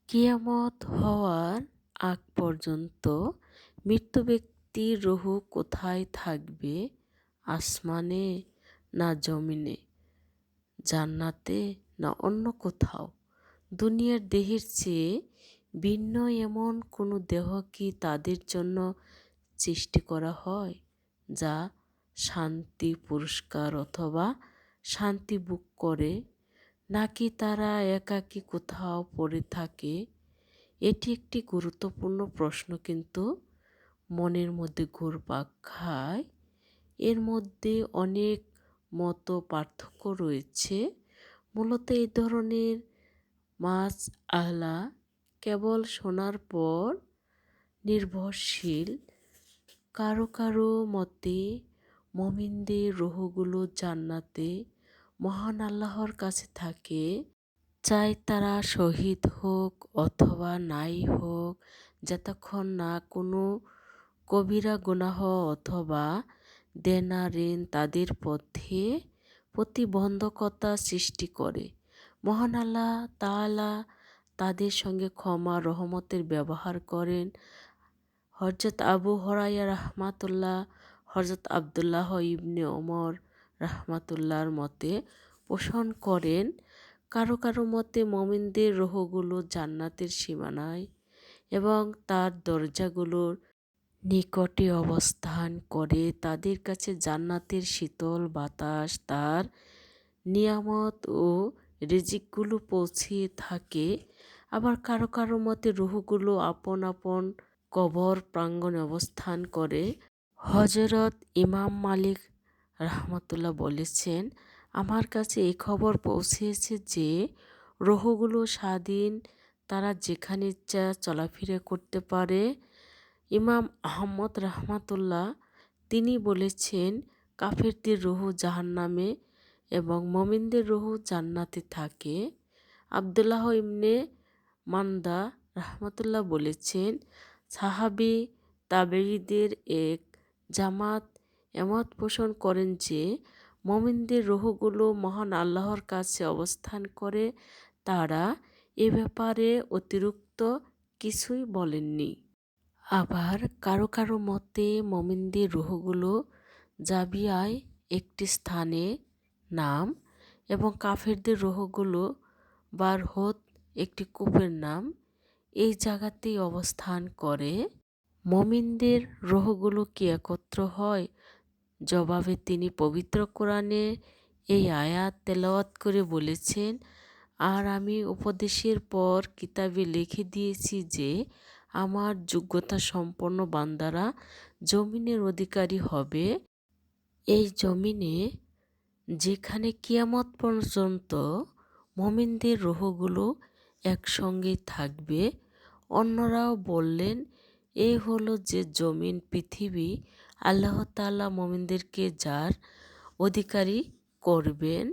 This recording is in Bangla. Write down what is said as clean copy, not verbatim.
কিয়ামত হওয়ার আগ পর্যন্ত মৃত ব্যক্তির রুহু কোথায় থাকবে? আসমানে না জমিনে? জান্নাতে না অন্য কোথাও? দুনিয়ার দেহের চেয়ে ভিন্ন এমন কোনো দেহ কি তাদের জন্য সৃষ্টি করা হয় যা শান্তি পুরস্কার অথবা শান্তি ভোগ করে, নাকি তারা একাকী কোথাও পড়ে থাকে? এটি একটি গুরুত্বপূর্ণ প্রশ্ন, কিন্তু মনের মধ্যে ঘুরপাক খায়। এর মধ্যে অনেক মত পার্থক্য রয়েছে। মূলত এই ধরনের মাসআলা কেবল শোনার পর নির্ভরশীল। কারো কারো মতে মুমিনদের রূহগুলো জান্নাতে মহান আল্লাহর কাছে থাকে, চাই তারা শহীদ হোক অথবা নাই হোক, যতক্ষণ না কোনো কবিরা গুনাহ অথবা দেনা ঋণ তাদের পথে প্রতিবন্ধকতা সৃষ্টি করে। মহান আল্লাহ তাআলা তাদের সঙ্গে ক্ষমা রহমতের ব্যবহার করেন। হযরত আবু হুরায়রা রাহমাতুল্লাহ হযরত আব্দুল্লাহ ইবনে ওমর রাহমাতুল্লাহর মতে পোষণ করেন। কারো কারো মতে মুমিনদের রূহগুলো জান্নাতের সীমানায় এবং তার দরজাগুলোর নিকটে অবস্থান করে। তাদের কাছে জান্নাতের শীতল বাতাস, তার নিয়ামত ও রিজিকগুলো পৌঁছে থাকে। আবার কারো কারো মতে রূহগুলো আপন আপন কবর প্রাঙ্গণে অবস্থান করে। হযরত ইমাম মালিক রাহমাতুল্লাহ বলেছেন, আমার কাছে এই খবর পৌঁছেছে যে রূহগুলো স্বাধীন, তারা যেখানে ইচ্ছা চলাফেরা করতে পারে। ইমাম আহমদ রাহমাতুল্লাহ তিনি বলেছেন, কাফেরদের রূহ জাহান্নামে এবং মুমিনদের রূহ জান্নাতে থাকে। আব্দুল্লাহ ইবনে মান্দা রাহমাতুল্লাহ বলেছেন, সাহাবী তাবেঈদের এক জামাত এমত পোষণ করেন যে মুমিনদের রূহগুলো মহান আল্লাহর কাছে অবস্থান করে। তারা এ ব্যাপারে অতিরিক্ত কিছুই বলেননি। আবার কারো কারো মতে মুমিনদের রূহগুলো জাবিয়ায় একটি স্থানের নাম এবং কাফেরদের রূহগুলো বারহত একটি কূপের নাম। এই জায়গাতেই অবস্থান করে। মুমিনদের রূহগুলো কি একত্র হয়? জবাবে তিনি পবিত্র কোরআনে এই আয়াত তেলাওয়াত করে বলেছেন, আর আমি উপদেশের পর কিতাবে লিখে দিয়েছি যে আমার যোগ্যতা সম্পন্ন বান্দারা জমিনের অধিকারী হবে। এই জমিনে যেখানে কিয়ামত পর্যন্ত মুমিনদের রূহগুলো একসঙ্গে থাকবে। অন্যরাও বললেন, এই হলো যে জমিন, পৃথিবী। আল্লাহ তাআলা মুমিনদেরকে যার অধিকারী করবেন।